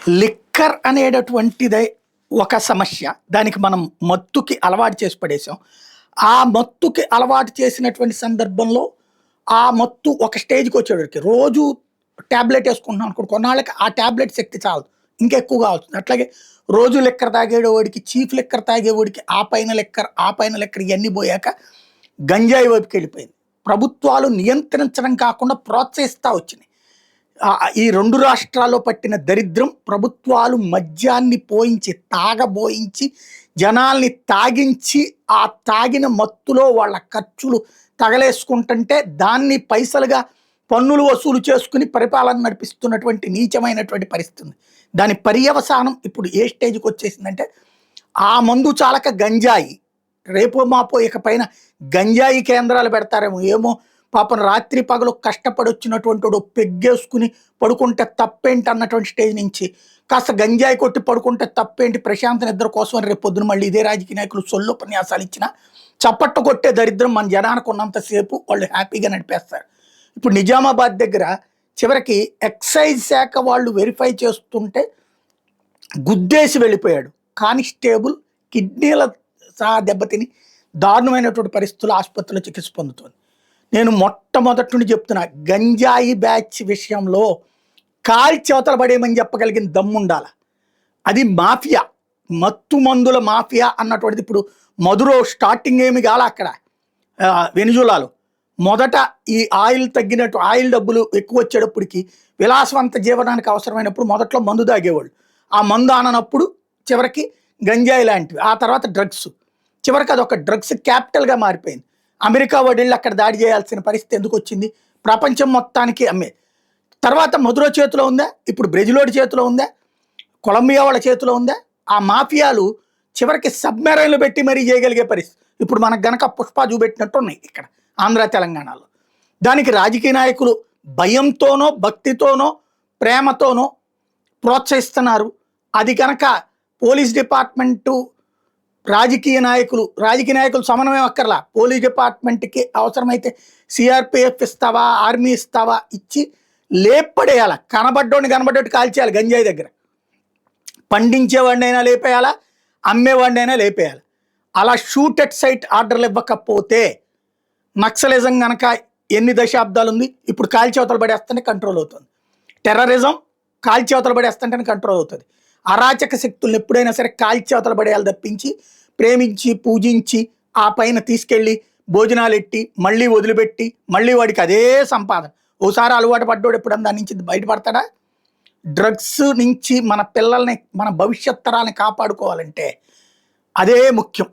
Liquor అనేటటువంటిదే ఒక సమస్య. దానికి మనం మత్తుకి అలవాటు చేసి పడేసాం. ఆ మత్తుకి అలవాటు చేసినటువంటి సందర్భంలో, ఆ మత్తు ఒక స్టేజ్‌కి వచ్చేటప్పటికి రోజు టాబ్లెట్ ఏసుకుంటున్నాం అనుకోండి, కొన్నాళ్ళకి ఆ టాబ్లెట్ శక్తి చాలదు. ఇంకా ఎక్కువ కావాల్సింది. అట్లాగే రోజు లిక్కర్ తాగేవాడికి, చీప్ లిక్కర్ తాగేవాడికి ఆ పైన లిక్కర్, ఆ పైన లిక్కర్ ఇయన్నీ పోయాక గంజాయి వైపుకెళ్ళిపోయింది. ప్రభుత్వాలు నియంత్రించడం కాకుండా ప్రోత్సహిస్తా వచ్చినాయి. ఈ 2 రాష్ట్రాల్లో పట్టిన దరిద్రం, ప్రభుత్వాలు మద్యాన్ని పోయించి, తాగబోయించి, జనాల్ని తాగించి, ఆ తాగిన మత్తులో వాళ్ళ ఖర్చులు తగలేసుకుంటుంటే, దాన్ని పైసలుగా పన్నులు వసూలు చేసుకుని పరిపాలన నడిపిస్తున్నటువంటి నీచమైనటువంటి పరిస్థితి ఉంది. దాని పర్యవసానం ఇప్పుడు ఏ స్టేజ్‌కి వచ్చేసిందంటే, ఆ మందు చాలక గంజాయి. రేపో మాపో ఇకపైన గంజాయి కేంద్రాలు పెడతారేమో ఏమో. పాపం రాత్రి పగలు కష్టపడొచ్చినటువంటోడు పెగ్గేసుకుని పడుకుంటే తప్పేంటి అన్నటువంటి స్టేజ్ నుంచి కాస్త గంజాయి కొట్టి పడుకుంటే తప్పేంటి, ప్రశాంత నిద్ర కోసం అని రేపు పొద్దున మళ్ళీ ఇదే రాజకీయ నాయకులు సొల్లుపన్యాసాలు ఇచ్చినా చప్పట్టు కొట్టే దరిద్రం మన జనానికి ఉన్నంతసేపు వాళ్ళు హ్యాపీగా నడిపేస్తారు. ఇప్పుడు నిజామాబాద్ దగ్గర చివరికి ఎక్సైజ్ శాఖ వాళ్ళు వెరిఫై చేస్తుంటే గుద్దేసి వెళ్ళిపోయాడు కానిస్టేబుల్. కిడ్నీల సహా దెబ్బతిని దారుణమైనటువంటి పరిస్థితులు ఆసుపత్రిలో చికిత్స పొందుతుంది. నేను మొట్టమొదటి నుండి చెప్తున్నా, గంజాయి బ్యాచ్ విషయంలో కాల్చవతల పడేయమని చెప్పగలిగిన దమ్ముండాల. అది మాఫియా, మత్తు మందుల మాఫియా అన్నటువంటిది. ఇప్పుడు మధురో స్టార్టింగ్ ఏమి కాల అక్కడ వెనిజులాలో మొదట ఈ ఆయిల్ తగ్గినట్టు, ఆయిల్ డబ్బులు ఎక్కువ వచ్చేటప్పటికి విలాసవంత జీవనానికి అవసరమైనప్పుడు మొదట్లో మందు తాగేవాళ్ళు. ఆ మందు ఆననప్పుడు చివరికి గంజాయి లాంటివి, ఆ తర్వాత డ్రగ్స్, చివరికి అదొక డ్రగ్స్ క్యాపిటల్గా మారిపోయింది. అమెరికా వాడిళ్ళు అక్కడ దాడి చేయాల్సిన పరిస్థితి ఎందుకు వచ్చింది? ప్రపంచం మొత్తానికి అమ్మే తర్వాత మధురో చేతిలో ఉందా, ఇప్పుడు బ్రెజిలోడి చేతిలో ఉందా, కొలంబియా వాళ్ళ చేతిలో ఉందా? ఆ మాఫియాలు చివరికి సబ్మెరైన్లు పెట్టి మరీ చేయగలిగే పరిస్థితి. ఇప్పుడు మనకు గనక పుష్ప చూపెట్టినట్టు ఉన్నాయి ఇక్కడ ఆంధ్ర తెలంగాణలో. దానికి రాజకీయ నాయకులు భయంతోనో భక్తితోనో ప్రేమతోనో ప్రోత్సహిస్తున్నారు. అది కనుక పోలీస్ డిపార్ట్మెంటు రాజకీయ నాయకులు సమన్వయం అక్కర్లా. పోలీస్ డిపార్ట్మెంట్కి అవసరమైతే సిఆర్పిఎఫ్ ఇస్తావా, ఆర్మీ ఇస్తావా ఇచ్చి లేపడేయాల. కనబడ్డట్టు కాల్చేయాలి. గంజాయి దగ్గర పండించేవాడినైనా లేపేయాలా, అమ్మేవాడినైనా లేపేయాలి. అలా షూట్ ఎట్ సైట్ ఆర్డర్లు ఇవ్వకపోతే నక్సలిజం కనుక ఎన్ని దశాబ్దాలు ఉంది, ఇప్పుడు కాల్చేవతలు పడేస్తుంటే కంట్రోల్ అవుతుంది. టెర్రరిజం కాల్చేవతలు పడేస్తుంటేనే కంట్రోల్ అవుతుంది. అరాచక శక్తులను ఎప్పుడైనా సరే కాల్చేవతలు పడేయాలి తప్పించి, ప్రేమించి పూజించి ఆ పైన తీసుకెళ్ళి భోజనాలు ఎట్టి మళ్ళీ వదిలిపెట్టి మళ్ళీ వాడికి అదే సంపాదన. ఓసారి అలవాటు పడ్డోడు ఎప్పుడన్నా దాని నుంచి బయటపడతాడా? డ్రగ్స్ నుంచి మన పిల్లల్ని, మన భవిష్యత్ తరాలని కాపాడుకోవాలంటే అదే ముఖ్యం.